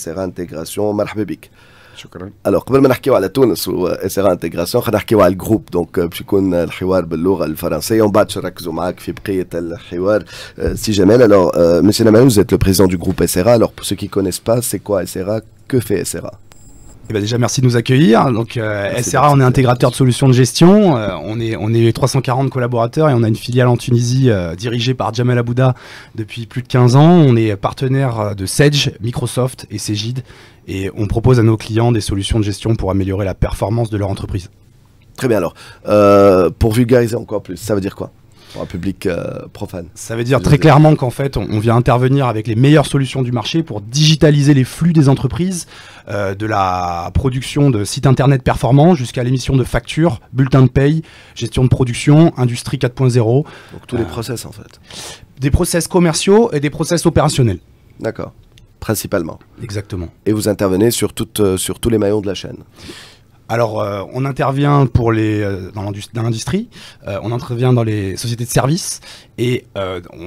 SRA Intégration, مرحبا بك. شكرا. Alors قبل ما نحكيو على تونس و SRA Intégration خلينا نحكيو على الجروب دونك باش يكون الحوار باللغه الفرنسيه ومن بعد نركزوا معاك في بقيه الحوار. Si Jamel, alors monsieur Namalou, vous êtes le président du groupe SRA. Alors pour ceux qui connaissent pas, c'est quoi SRA? Que fait SRA? Eh ben déjà, merci de nous accueillir. Donc, SRA, on est intégrateur de solutions de gestion. On est 340 collaborateurs et on a une filiale en Tunisie dirigée par Jamel Abouda depuis plus de 15 ans. On est partenaire de Sage, Microsoft et Cegid et on propose à nos clients des solutions de gestion pour améliorer la performance de leur entreprise. Très bien, alors, pour vulgariser encore plus, ça veut dire quoi pour un public profane? Ça veut dire très clairement qu'en fait, on vient intervenir avec les meilleures solutions du marché pour digitaliser les flux des entreprises, de la production de sites internet performants jusqu'à l'émission de factures, bulletins de paye, gestion de production, industrie 4.0. Donc tous les process en fait. Des process commerciaux et des process opérationnels. D'accord, principalement. Exactement. Et vous intervenez sur tous les maillons de la chaîne. Alors, on intervient pour dans l'industrie, on intervient dans les sociétés de services et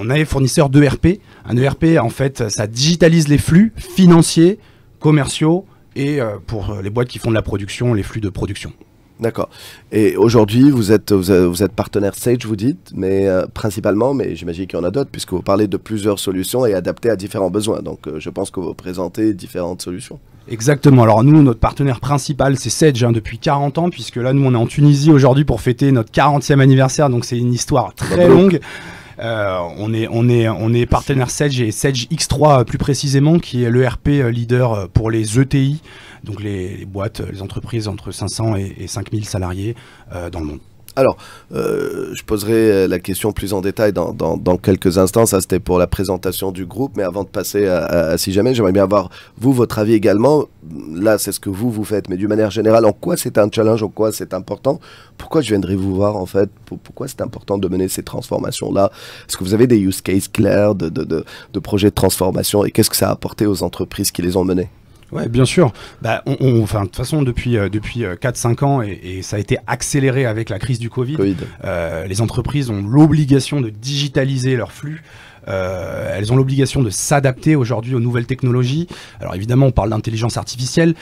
on est fournisseur d'ERP. Un ERP, en fait, ça digitalise les flux financiers, commerciaux et pour les boîtes qui font de la production, les flux de production. D'accord. Et aujourd'hui, vous êtes partenaire Sage, vous dites, mais principalement, mais j'imagine qu'il y en a d'autres, puisque vous parlez de plusieurs solutions et adaptées à différents besoins. Donc, je pense que vous présentez différentes solutions. Exactement. Alors nous, notre partenaire principal, c'est Sage depuis 40 ans, puisque là, nous, on est en Tunisie aujourd'hui pour fêter notre 40e anniversaire, donc c'est une histoire très longue. On est partenaire Sage et Sage X3 plus précisément, qui est l'ERP leader pour les ETI, donc les boîtes, les entreprises entre 500 et 5000 salariés dans le monde. Alors, je poserai la question plus en détail dans quelques instants. Ça, c'était pour la présentation du groupe. Mais avant de passer à Si Jamais, j'aimerais bien avoir, vous, votre avis également. Là, c'est ce que vous faites. Mais d'une manière générale, en quoi c'est un challenge? En quoi c'est important? Pourquoi je viendrai vous voir, en fait? Pourquoi c'est important de mener ces transformations-là? Est-ce que vous avez des use cases clairs de projets de transformation? Et qu'est-ce que ça a apporté aux entreprises qui les ont menés? Ouais, bien sûr. Bah, enfin, de toute façon, depuis 4-5 ans, et ça a été accéléré avec la crise du Covid. Les entreprises ont l'obligation de digitaliser leurs flux. Elles ont l'obligation de s'adapter aujourd'hui aux nouvelles technologies. Alors évidemment, on parle d'intelligence artificielle,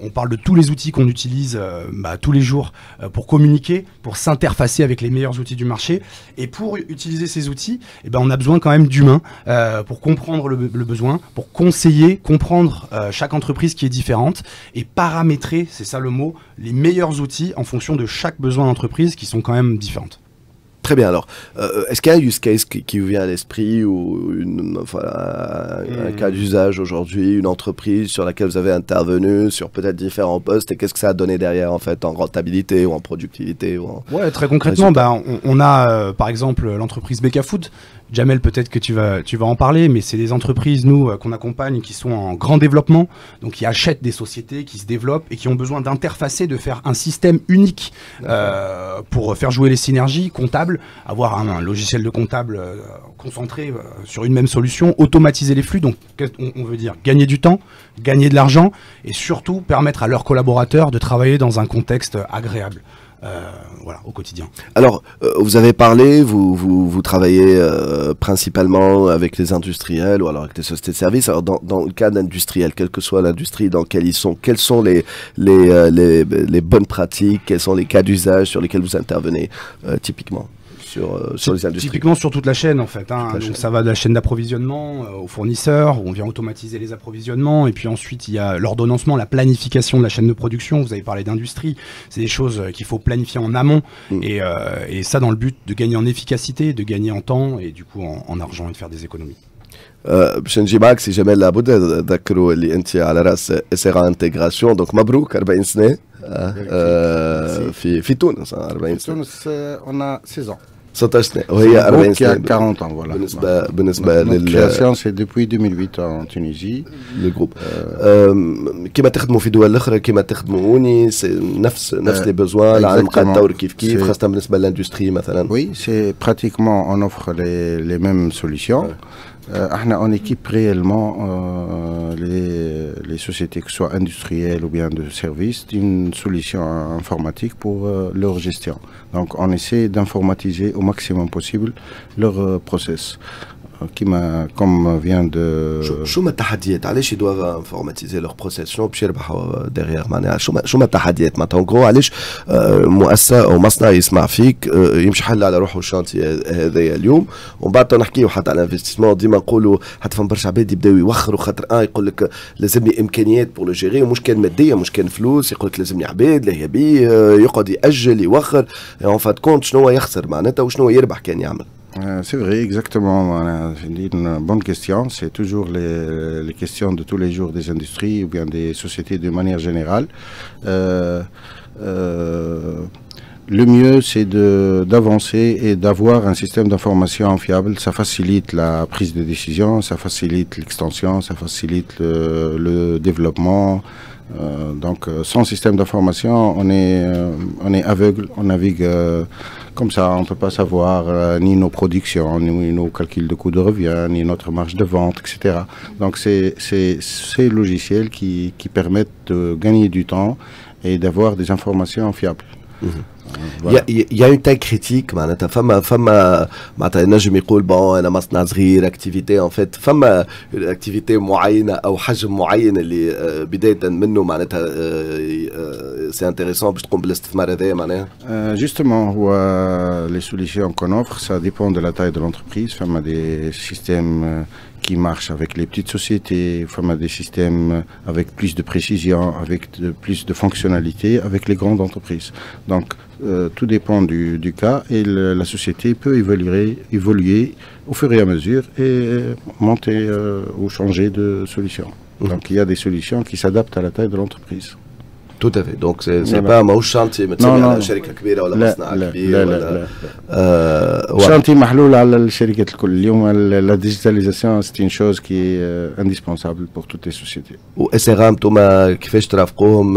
on parle de tous les outils qu'on utilise tous les jours pour communiquer, pour s'interfacer avec les meilleurs outils du marché. Et pour utiliser ces outils, on a besoin quand même d'humains pour comprendre le besoin, pour conseiller, comprendre chaque entreprise qui est différente et paramétrer, c'est ça le mot, les meilleurs outils en fonction de chaque besoin d'entreprise qui sont quand même différentes. Très bien, alors, est-ce qu'il y a un use case qui vous vient à l'esprit ou un cas d'usage aujourd'hui, une entreprise sur laquelle vous avez intervenu, sur peut-être différents postes, et qu'est-ce que ça a donné derrière en fait, en rentabilité ou en productivité Ouais, très concrètement, on a par exemple l'entreprise Beka Food. Jamel, peut-être que tu vas en parler, mais c'est des entreprises, nous, qu'on accompagne, qui sont en grand développement, donc qui achètent des sociétés, qui se développent et qui ont besoin d'interfacer, de faire un système unique pour faire jouer les synergies comptables, avoir un logiciel de comptable concentré sur une même solution, automatiser les flux, donc on veut dire gagner du temps, gagner de l'argent et surtout permettre à leurs collaborateurs de travailler dans un contexte agréable. Voilà, au quotidien. Alors, vous avez parlé, vous travaillez principalement avec les industriels ou alors avec les sociétés de services. Alors, dans le cas d'industriels, quelle que soit l'industrie dans laquelle ils sont, quelles sont les bonnes pratiques, quels sont les cas d'usage sur lesquels vous intervenez typiquement sur les industries? Typiquement sur toute la chaîne en fait. Donc ça va de la chaîne d'approvisionnement aux fournisseurs, où on vient automatiser les approvisionnements, et puis ensuite il y a l'ordonnancement, la planification de la chaîne de production. Vous avez parlé d'industrie, c'est des choses qu'il faut planifier en amont, et ça dans le but de gagner en efficacité, de gagner en temps et du coup en argent et de faire des économies. باش نجي معك سي جمال لابد تذكروا اللي انت على راس SRA انتجراسيون دونك مبروك 40 سنه في تونس 40 سنه. تونس on a 16 ans. 16 سنه وهي 40 سنه. 40 ans voilà. بالنسبه للكرياسيون سي depuis 2008 en Tunisie. لو جروب كيما تخدموا في دول اخرى كيما تخدموا هوني نفس لي بيزوان العالم قاعد يتطور كيف خاصه بالنسبه للاندستري مثلا. Oui, c'est pratiquement on offre les mêmes solutions. On équipe réellement les sociétés, que ce soit industrielles ou bien de services, d'une solution informatique pour leur gestion. Donc on essaie d'informatiser au maximum possible leur process. comme vient de... شو ما التحديات علاش يدوغ انفورماتيزي لور بروسيسيون باش يربحوا ديغيغ معناها شو ما التحديات معناتها اون غرو علاش مؤسسه او مصنع يسمع فيك يمشي حل على روحه الشانتي هذايا اليوم ومن بعد نحكيو حتى على الانفستيسمون ديما نقولوا حتى فما برشا عباد يبداو يوخروا خاطر يقول لك لازمني امكانيات بور لو جيري ومش كان ماديه مش كان فلوس يقول لك لازمني عباد لا يبي يقعد ياجل يوخر اون فات كونت شنو يخسر معناتها وشنو يربح كان يعمل. C'est vrai, exactement. C'est une bonne question. C'est toujours les questions de tous les jours des industries ou bien des sociétés de manière générale. Le mieux, c'est d'avancer et d'avoir un système d'information fiable. Ça facilite la prise de décision, ça facilite l'extension, ça facilite le développement. Donc, sans système d'information, on est aveugle, on navigue comme ça. On ne peut pas savoir ni nos productions, ni nos calculs de coûts de revient, ni notre marge de vente, etc. Donc, c'est ces logiciels qui permettent de gagner du temps et d'avoir des informations fiables. Voilà. Il y a une taille critique معناتها فما معناتها نجم يقول بون انا مصنع صغير اكتيفيتي ان فيت فما اكتيفيتي معينه او حجم معين اللي بدايه منه معناتها سي انتريسون باش تقوم بالاستثمار هذايا معناها justement هو les solutions qu'on offre ça dépend de la taille de l'entreprise فما des systèmes qui marchent avec les petites sociétés, enfin des systèmes avec plus de précision, avec plus de fonctionnalités, avec les grandes entreprises. Donc tout dépend du cas et la société peut évoluer au fur et à mesure et monter ou changer de solution. Donc il y a des solutions qui s'adaptent à la taille de l'entreprise. Tout à fait. Donc c'est pas ماهوش شانتي متسمي على شركه كبيره ولا مصنع كبير ولا شانتي محلول على الشركات الكل. اليوم la digitalisation c'est une chose qui est indispensable pour toutes les sociétés. واس ار ام انتوما كيفاش ترافقوهم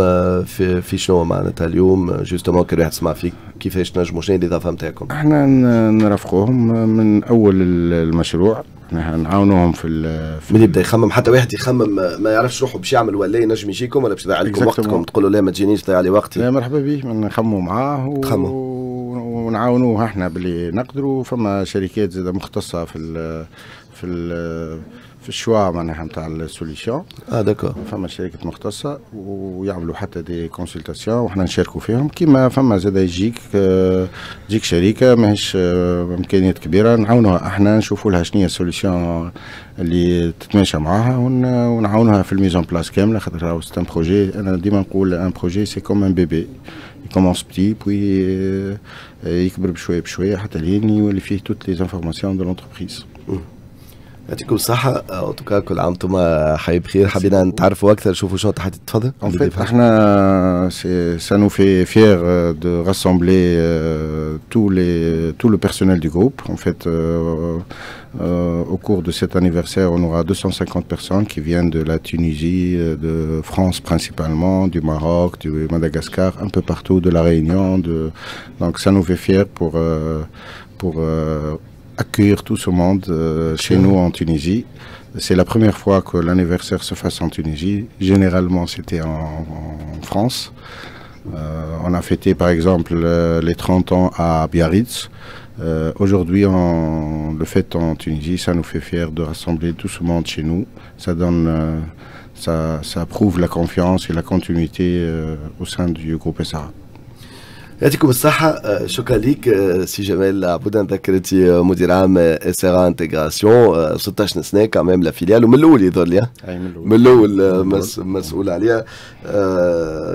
في شنو معناتها اليوم جوستومون كي واحد يسمع فيك كيفاش تنجموا شنو الاضافه نتاعكم؟ احنا نرافقوهم من اول المشروع نعاونوهم من يبدا يخمم حتى واحد يخمم ما يعرفش روحه باش يعمل ولا ينجم يجيكم ولا باش يضيع عليكم وقتكم تقولوا لا ما تجينيش تضيع لي وقتي. لا مرحبا به نخمموا معاه ونعاونوه احنا باللي نقدروا. فما شركات زاده مختصه في الشوا معناها نتاع السوليسيون. داكور. فما شركات مختصه ويعملوا حتى دي كونسلتاسيون وحنا نشاركوا فيهم. كيما فما زاده تجيك شركه ماهيش امكانيات كبيره نعاونوها احنا نشوفوا لها شنو هي السوليسيون اللي تتماشى معاها ونعاونوها في الميزون بلاس كامله. خاطر سي ان بروجي انا ديما نقول ان بروجي سي كوم ان بيبي commence petit puis يكبر بشويه حتى لين يولي فيه toutes les informations de l'entreprise. يعطيكم الصحة. ان توكا كل عام وانتم حي بخير. حبينا نتعرفوا أكثر نشوفوا شنو تحدي. تفضل. En fait, احنا ça nous fait fier de rassembler tout le personnel du groupe. En fait, au cours de cet anniversaire, on aura 250 personnes qui viennent de la Tunisie, de France principalement, du Maroc, du Madagascar, un peu partout, de la Réunion. Donc ça nous fait fier pour accueillir tout ce monde chez nous en Tunisie. C'est la première fois que l'anniversaire se fasse en Tunisie. Généralement, c'était en France. On a fêté par exemple les 30 ans à Biarritz. Aujourd'hui, on le fête en Tunisie. Ça nous fait fier de rassembler tout ce monde chez nous. Ça donne, ça prouve la confiance et la continuité au sein du groupe SRA. يعطيكم الصحة. شكرا ليك سي جمال عبودة. ذكرتي مدير عام SRA انتجراسيون 16 سنة كمان لا فيليال ومن الأول يظهر لي من الأول مسؤول عليها.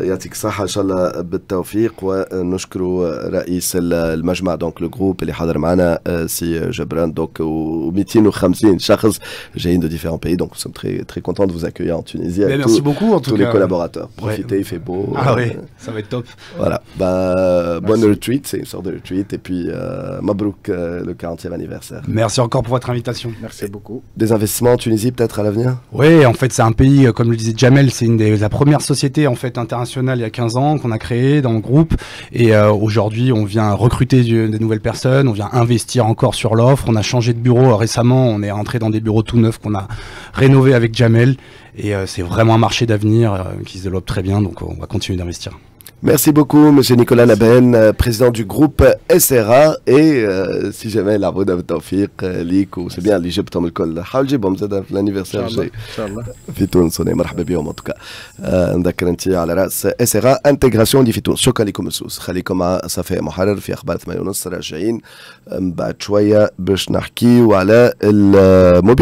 يعطيك الصحة إن شاء الله بالتوفيق. ونشكر رئيس المجمع دونك لو جروب اللي حاضر معنا سي جبران دونك و250 شخص جايين de différents pays donc nous sommes très contents de vous accueillir en Tunisie. Merci beaucoup en tout cas. Tous les collaborateurs. Profitez, il fait beau. Ah oui, ça va être top. Voilà. Bonne retreat, c'est une sorte de retreat. Et puis, Mabrouk, le 40e anniversaire. Merci encore pour votre invitation. Merci beaucoup. Des investissements en Tunisie, peut-être à l'avenir? Oui, en fait, c'est un pays, comme le disait Jamel, c'est la première société en fait internationale il y a 15 ans qu'on a créée dans le groupe. Et aujourd'hui, on vient recruter des nouvelles personnes, on vient investir encore sur l'offre. On a changé de bureau récemment, on est rentré dans des bureaux tout neufs qu'on a rénovés avec Jamel. Et c'est vraiment un marché d'avenir qui se développe très bien, donc on va continuer d'investir. Merci beaucoup, monsieur Nicolas Naben, président du groupe SRA. Et si jamais la route de Tawfiq, Liko, c'est bien l'Égypte comme le col. Hawji bom zada l'anniversaire j'ai. Inch'Allah. في تونس وني مرحبا بهم en tout cas. نذكر انت على راس SRA انتجراسيون دي في تونس. شكرا لكم السوس. خليكم مع صفاء محرر في اخبار 8:30 راجعين بعد شويه باش نحكيو على الموبيل.